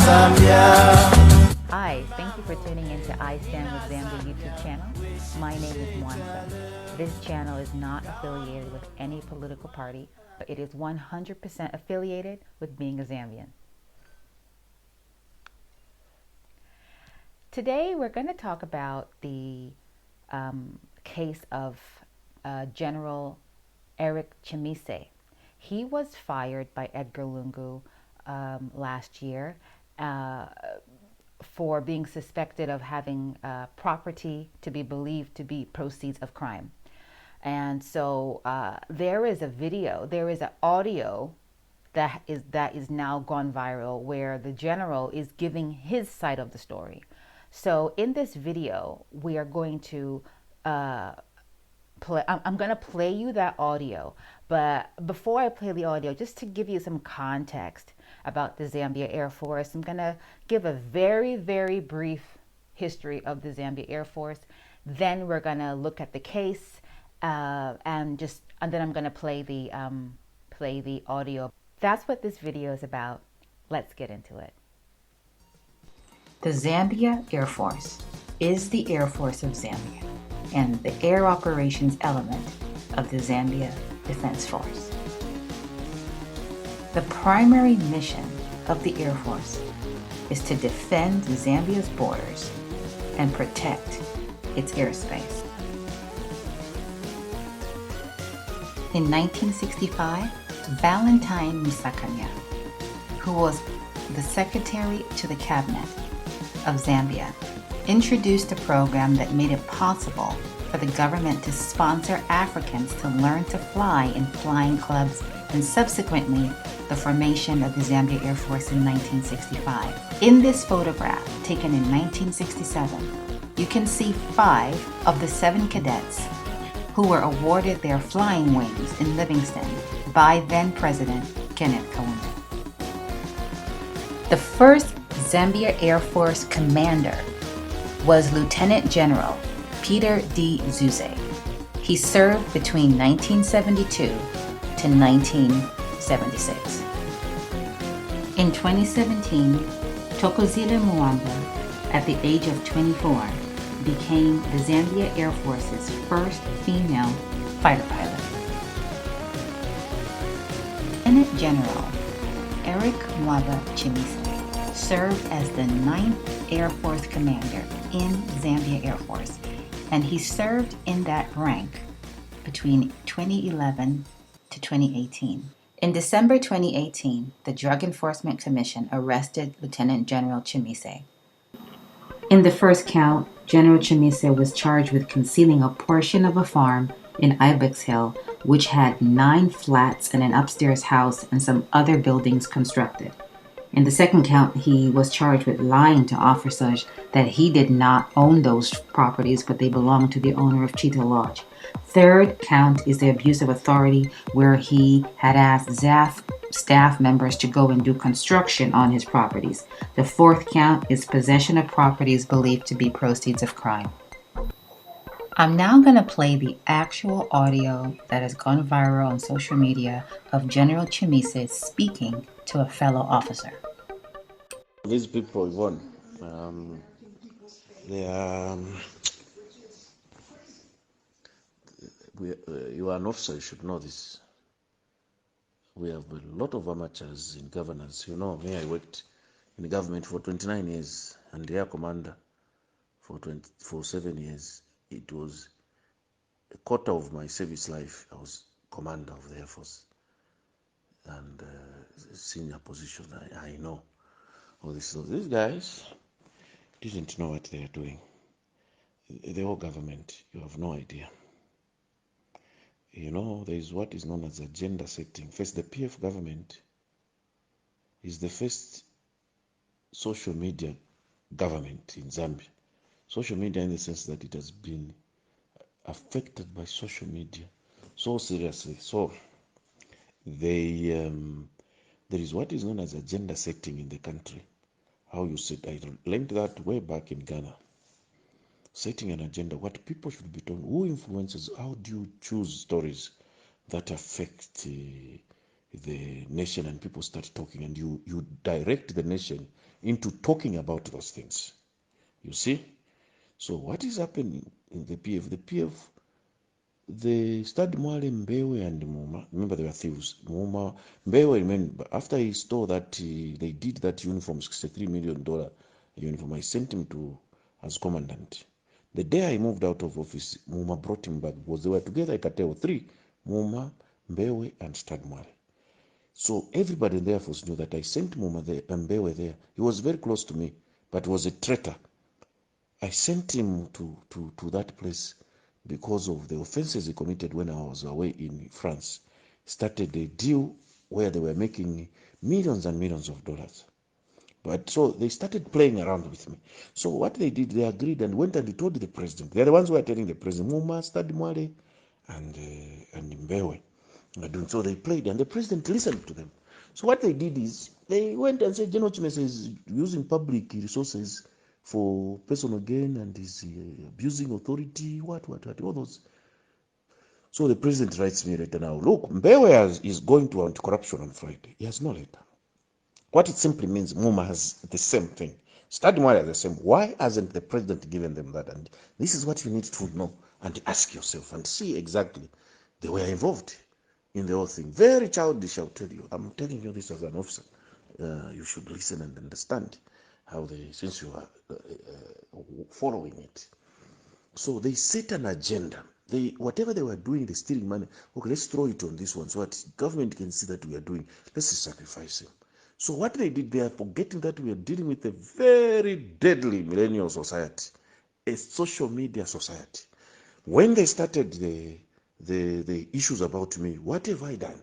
Zambia. Hi, thank you for tuning in to I Stand with Zambia YouTube channel. My name is Mwanza. This channel is not affiliated with any political party, but it is 100% affiliated with being a Zambian. Today we're going to talk about the case of General Eric Chimese. He was fired by Edgar Lungu last year for being suspected of having property to be believed to be proceeds of crime. And so there is a video, there is an audio that is now gone viral where the general is giving his side of the story. So in this video, we are going to I'm going to play you that audio. But before I play the audio, just to give you some context about the Zambia Air Force, I'm going to give a very, very brief history of the Zambia Air Force. Then we're going to look at the case, and then I'm going to play the audio. That's what this video is about. Let's get into it. The Zambia Air Force is the Air Force of Zambia and the air operations element of the Zambia Defense Force. The primary mission of the Air Force is to defend Zambia's borders and protect its airspace. In 1965, Valentine Misakanya, who was the Secretary to the Cabinet of Zambia, introduced a program that made it possible for the government to sponsor Africans to learn to fly in flying clubs, and subsequently the formation of the Zambia Air Force in 1965. In this photograph, taken in 1967, you can see 5 of the 7 cadets who were awarded their flying wings in Livingston by then-President Kenneth Kaunda. The first Zambia Air Force commander was Lieutenant General Peter D. Zuze. He served between 1972 to 1976. In 2017, Thokozile Mwamba, at the age of 24, became the Zambia Air Force's first female fighter pilot. Lieutenant General Eric Mwaba Chimese served as the 9th Air Force Commander in Zambia Air Force, and he served in that rank between 2011 to 2018. In December 2018, the Drug Enforcement Commission arrested Lieutenant General Chimese. In the first count, General Chimese was charged with concealing a portion of a farm in Ibex Hill, which had 9 flats and an upstairs house and some other buildings constructed. In the second count, he was charged with lying to officers that he did not own those properties, but they belonged to the owner of Cheetah Lodge. Third count is the abuse of authority, where he had asked staff members to go and do construction on his properties. The fourth count is possession of properties believed to be proceeds of crime. I'm now going to play the actual audio that has gone viral on social media of General Chimese speaking to a fellow officer. These people, Yvonne, you are an officer, you should know this. We have a lot of amateurs in governance. You know me, I worked in the government for 29 years and the air commander for 7 years. It was a quarter of my service life. I was commander of the Air Force and senior position. I know all this. So these guys didn't know what they are doing. The whole government, you have no idea. You know, there is what is known as agenda setting. First, the PF government is the first social media government in Zambia. Social media in the sense that it has been affected by social media so seriously. So there is what is known as agenda setting in the country. How you set, I learned that way back in Ghana. Setting an agenda, what people should be told, who influences, how do you choose stories that affect the nation and people start talking, and you direct the nation into talking about those things. You see? So what is happening in the PF? The PF, they started Mwale, Mbewe, and Muma. Remember, they were thieves. Muma, Mbewe, remember, after he stole that, they did that uniform, $63 million uniform. I sent him to as commandant. The day I moved out of office, Muma brought him back because they were together. I could tell three: Muma, Mbewe, and Stad Mwale. So everybody in the Air Force knew that I sent Muma there and Mbewe there. He was very close to me, but was a traitor. I sent him to that place because of the offenses he committed when I was away in France. Started a deal where they were making millions and millions of dollars. But so they started playing around with me. So what they did, they agreed and went and they told the president. They're the ones who are telling the president, Muma, Stad Mwale, and Mbewe. So they played, and the president listened to them. So what they did is they went and said, General Chimese is using public resources for personal gain and is abusing authority, what, all those. So the president writes me a letter now. Look, Mbewe is going to anti-corruption on Friday. He has no letter. What it simply means, Muma has the same thing. Study more the same. Why hasn't the president given them that? And this is what you need to know and ask yourself and see exactly. They were involved in the whole thing. Very childish, I'll tell you. I'm telling you this as an officer. You should listen and understand how they, since you are following it. So they set an agenda. They whatever they were doing, they stealing money. Okay, let's throw it on this one so that government can see that we are doing. Let's just sacrifice him. So what they did, they are forgetting that we are dealing with a very deadly millennial society, a social media society. When they started the issues about me, what have I done?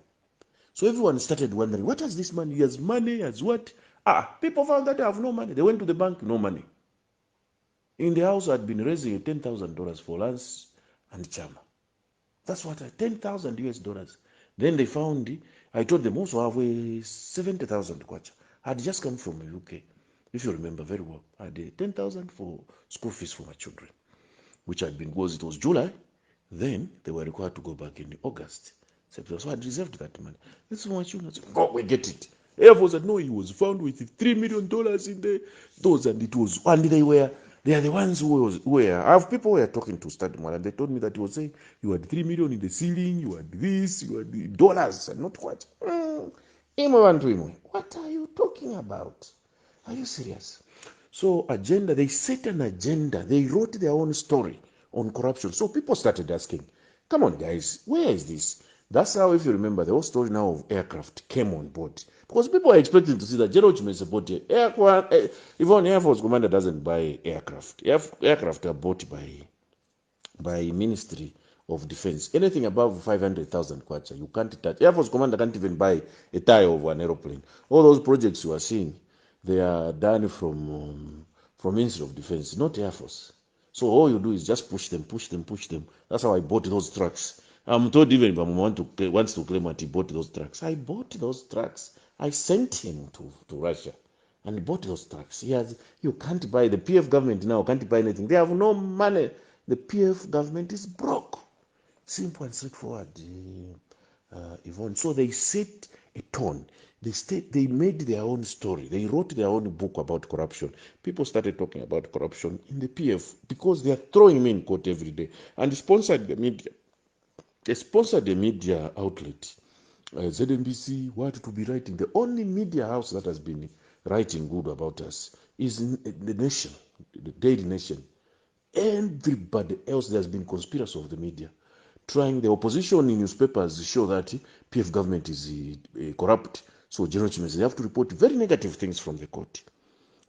So everyone started wondering, what has this man? He has money, has what? People found that they have no money. They went to the bank, no money. In the house, I'd been raising $10,000 for Lance and Chama. That's what 10,000 US dollars. Then they found, I told them also I have a 70,000 kwacha. I had just come from the UK, if you remember very well. I had 10,000 for school fees for my children, which had been, because it was July. Then they were required to go back in August. September. So I reserved that money. This is what you know. Go, we get it. Air Force said, no, he was found with $3 million in the those, and it was, and they are the ones who were, I have people who were talking to Stad Mwale, and they told me that he was saying, you had 3 million in the ceiling, you had this, you had the dollars, and not what. What are you talking about? Are you serious? So agenda, they set an agenda. They wrote their own story on corruption. So people started asking, come on guys, where is this? That's how, if you remember, the whole story now of aircraft came on board. Because people are expecting to see that General Chimese support aircraft. Even Air Force commander doesn't buy aircraft. Aircraft are bought by Ministry of Defense. Anything above 500,000 kwacha, you can't touch. Air Force commander can't even buy a tire of an aeroplane. All those projects you are seeing, they are done from Ministry of Defense, not Air Force. So all you do is just push them, push them, push them. That's how I bought those trucks. I'm told even if I wants to claim that he bought those trucks. I bought those trucks. I sent him to Russia and bought those trucks. You can't buy, the PF government now can't buy anything. They have no money. The PF government is broke. Simple and straightforward, Yvonne. So they set a tone. They made their own story. They wrote their own book about corruption. People started talking about corruption in the PF because they are throwing me in court every day and sponsored the media. They sponsored the media outlet, ZNBC, what to be writing. The only media house that has been writing good about us is the Nation, the Daily Nation. Everybody else, there's been conspiracy of the media trying. The opposition in newspapers show that PF government is corrupt. So General Chimese, they have to report very negative things from the court.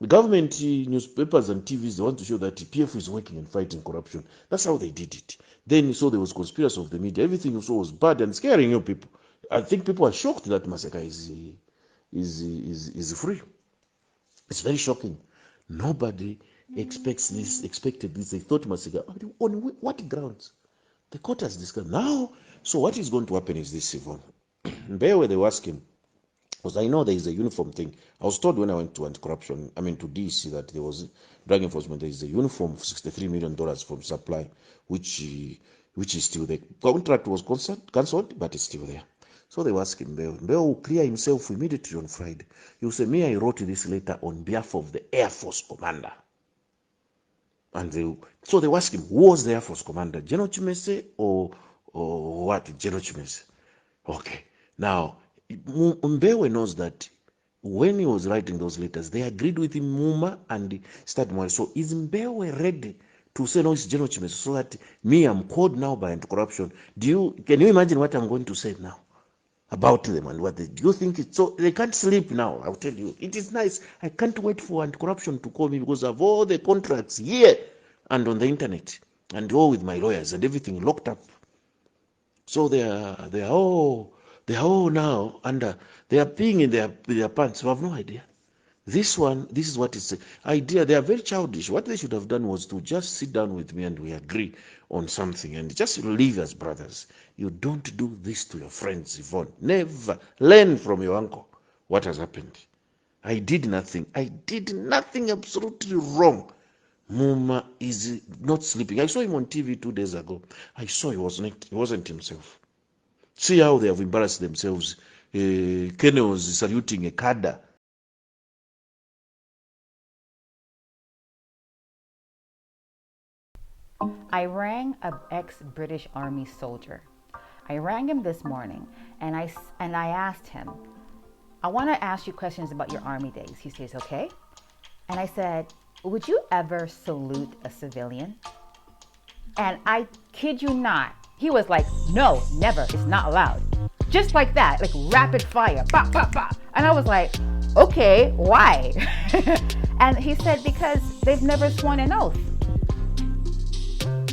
The government newspapers and TVs, they want to show that PF is working and fighting corruption. That's how they did it. Then so there was conspiracy of the media. Everything you saw was bad and scaring you people. I think people are shocked that Maseka is free. It's very shocking. Nobody expected this. They thought Maseka, on what grounds? The court has discussed. Now, so what is going to happen is this, Yvonne. Mbewe, they were asking, because I know there is a uniform thing. I was told when I went to anti-corruption, to DC, that there was drug enforcement, there is a uniform of $63 million from supply, which is still there. Contract was cancelled, but it's still there. So they were asking Mbewe. Mbewe will clear himself immediately on Friday. He will say, me, I wrote this letter on behalf of the Air Force commander. And so they were asking, who was the Air Force commander? General Chimese or what? General Chimese. Okay. Now, Mbewe knows that when he was writing those letters, they agreed with him, Muma and Stad Mwale. So is Mbewe ready to say, no, it's General Chimese, so that me, I'm called now by anti-corruption? Can you imagine what I'm going to say now about them and what do you think it's so they can't sleep now? I'll tell you, it is nice. I can't wait for anti-corruption to call me because of all the contracts here and on the internet and all with my lawyers and everything locked up. So they are all now under, they are peeing in their pants. You have no idea. This is what is idea. They are very childish. What they should have done was to just sit down with me and we agree on something and just live as brothers. You don't do this to your friends, Yvonne. Never. Learn from your uncle what has happened. I did nothing. Absolutely wrong. Muma is not sleeping. I saw him on TV 2 days ago. I saw he wasn't himself. See how they have embarrassed themselves. Kenny was saluting a cadre. I rang an ex-British Army soldier. I rang him this morning and I asked him, I want to ask you questions about your Army days. He says, okay. And I said, would you ever salute a civilian? And I kid you not, he was like, no, never. It's not allowed. Just like that, like rapid fire. Bah, bah, bah. And I was like, okay, why? And he said, because they've never sworn an oath.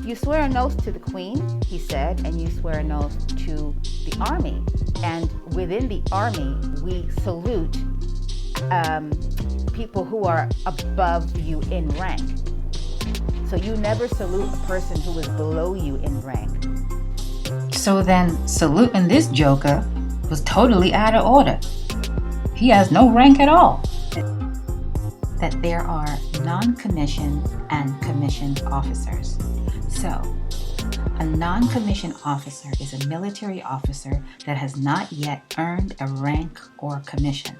You swear an oath to the Queen, he said, and you swear an oath to the Army. And within the Army, we salute people who are above you in rank. So you never salute a person who is below you in rank. So then, saluting this joker was totally out of order. He has no rank at all. That there are non-commissioned and commissioned officers. So, a non-commissioned officer is a military officer that has not yet earned a rank or commission,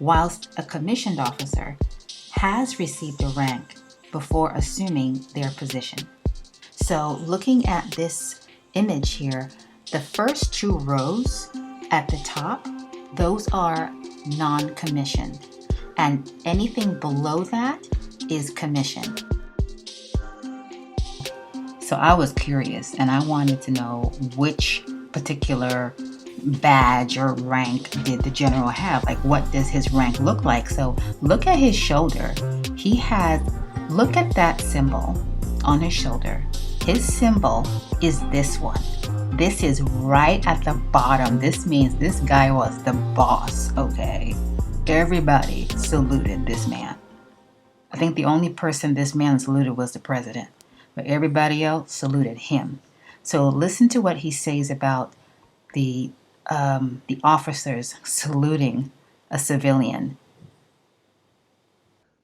whilst a commissioned officer has received a rank before assuming their position. So, looking at this image here, the first two rows at the top, those are non-commissioned, and anything below that is commissioned. So I was curious and I wanted to know which particular badge or rank did the general have? Like, what does his rank look like? So look at his shoulder. Look at that symbol on his shoulder. His symbol is this one. This is right at the bottom. This means this guy was the boss, okay? Everybody saluted this man. I think the only person this man saluted was the president, but everybody else saluted him. So listen to what he says about the officers saluting a civilian.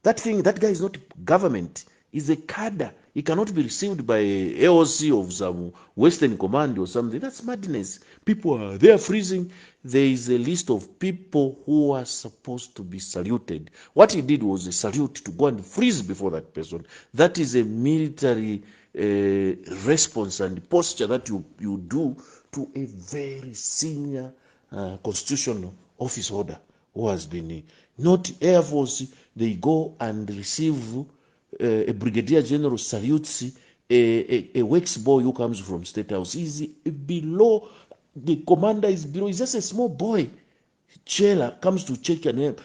That guy is not government. He's a cadre. He cannot be received by AOC of some Western Command or something. That's madness. People they are freezing. There is a list of people who are supposed to be saluted. What he did was a salute to go and freeze before that person. That is a military response and posture that you do to a very senior constitutional office holder who has been not Air Force. They go and receive a brigadier general salutes a works boy who comes from State House. He's below, the commander is below. He's just a small boy. Chela comes to check and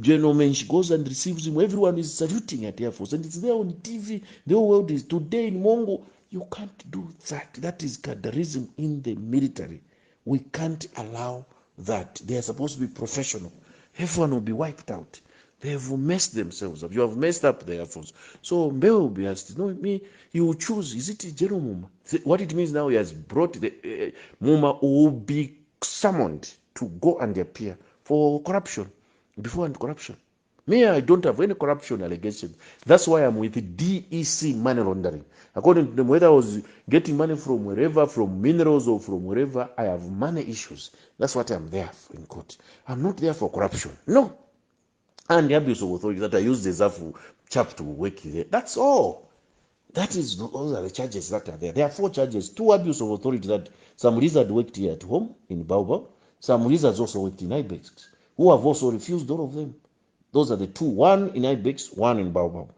gentleman, she goes and receives him. Everyone is saluting at Air Force, and it's there on TV. The whole world is today in Mongo. You can't do that. That is cadreism in the military. We can't allow that. They are supposed to be professional. Everyone will be wiped out. They have messed themselves up. You have messed up the Air Force. So Mbewe will be asked, no, me, you will choose. Is it General Muma? What it means now, he has brought the Muma will be summoned to go and appear for corruption, before anti-corruption. Me, I don't have any corruption allegation. That's why I'm with the DEC money laundering. According to them, whether I was getting money from wherever, from minerals or from wherever, I have money issues. That's what I'm there for in court. I'm not there for corruption. No. And the abuse of authority that I used the ZAFU chap to work there. That's all. Those are the charges that are there. There are 4 charges. 2 abuse of authority that some lizard worked here at home in Baobab. Some lizards also worked in Ibex, who have also refused all of them. Those are the 2. 1 in Ibex, 1 in Baobab.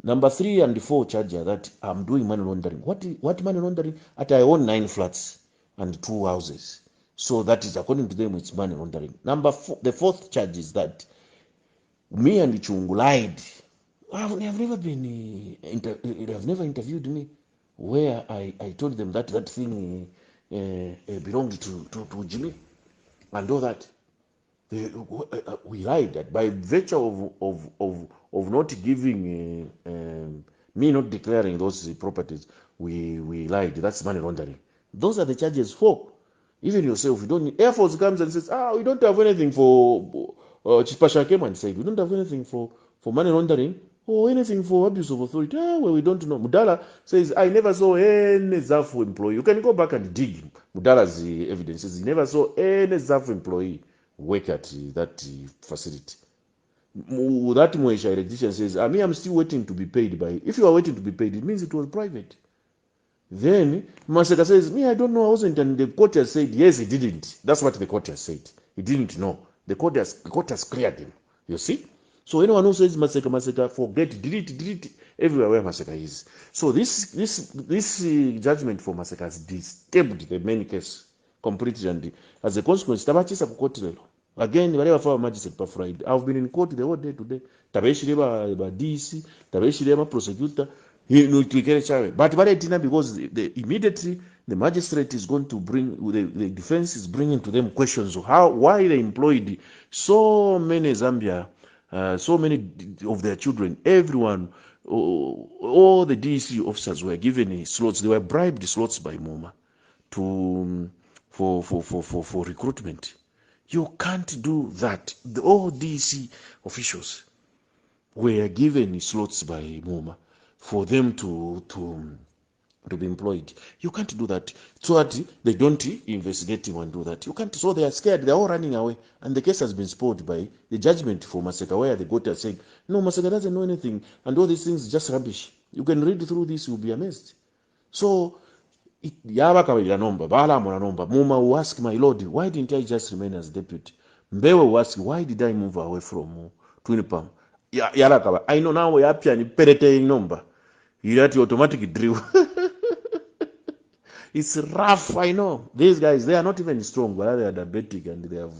Number 3 and 4 charge are that I'm doing money laundering. What money laundering? At I own 9 flats and 2 houses. So that is, according to them, it's money laundering. Number 4, the 4th charge is that me and Chungu lied. I've never been, they have never interviewed me where I told them that that thing belonged to Jimmy and all that. We lied that by virtue of not giving me not declaring those properties, we lied. That's money laundering. Those are the charges for. Even yourself, you don't. Air Force comes and says, we don't have anything for. Chipasha came and said, we don't have anything for money laundering or anything for abuse of authority. Well, we don't know. Mudala says, I never saw any ZAFU employee. You can go back and dig Mudala's evidences. He never saw any ZAFU employee work at that facility. That Moesha electrician says, I'm still waiting to be paid by. If you are waiting to be paid, it means it was private. Then Maseka says, I don't know, I wasn't. And the court has said, yes, he didn't. That's what the court has said. He didn't know. The court has cleared him. You see? So anyone who says Maseka, forget, delete everywhere where Maseka is. So this judgment for Maseka has disturbed the main case completely, and as a consequence, tabachisa ku court lelo. Again, whatever for magistrate per Friday. I've been in court the whole day today. Tabeshire ba DC, tabeshire ma prosecutor. But because immediately the magistrate is going to bring, the defense is bringing to them questions of why they employed so many Zambia, so many of their children, everyone, all the DEC officers were given slots. They were bribed slots by MoMA for recruitment. You can't do that. All DEC officials were given slots by MoMA for them to be employed. You can't do that. So that they don't investigate him and do that. You can't. So they are scared. They're all running away. And the case has been spoiled by the judgment for Maseka, where the court has said, no, Maseka doesn't know anything. And all these things just rubbish. You can read through this, you'll be amazed. So, Muma will ask, my Lord, why didn't I just remain as deputy? Mbewe will ask, why did I move away from Twinipam? I know now we are perete number. You have automatic drill. It's rough, I know. These guys, they are not even strong, but they are diabetic and they have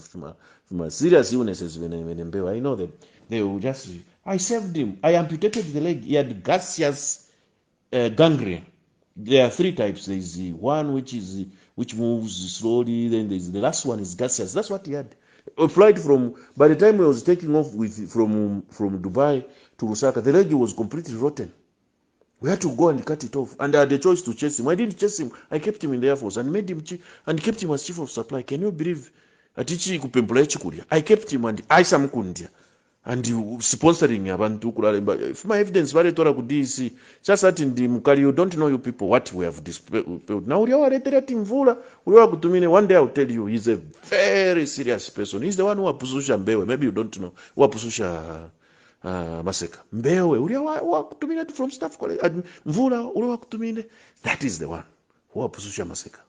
serious illnesses. I know them. They will just. I saved him. I amputated the leg. He had gaseous gangrene. There are 3 types. There is the one which moves slowly. Then there's the last one is gaseous. That's what he had. A flight from, by the time he was taking off from Dubai to Lusaka, the leg was completely rotten. We had to go and cut it off, and I had the choice to chase him. I didn't chase him. I kept him in the Air Force and made him and kept him as chief of supply. Can you believe? I kept him and I samkundia and sponsoring abantu kulala. If my evidence vale tora ku DC, just that in the Mukali, you don't know you people what we have displayed. Now we are Mvula. One day I'll tell you, he's a very serious person. He's the one who apuzusha Mbewe. Maybe you don't know. Who apuzusha Maseka. Mbewe, uli wa kutumine from staff college. Mvula, uli wa kutumine. That is the one who apuzusha Maseka.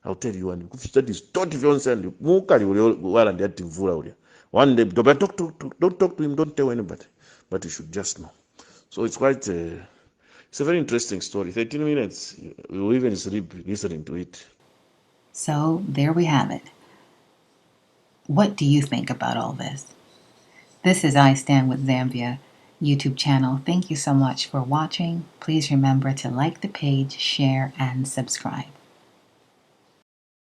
I'll tell you one. That is totally nonsense. Mukali uli wala ndi ati Mvula uli. One day, don't talk to him, don't tell anybody, but you should just know. So it's quite it's a very interesting story. 13 minutes, we will even sleep listening to it. So there we have it. What do you think about all this? This is I Stand with Zambia YouTube channel. Thank you so much for watching. Please remember to like the page, share, and subscribe.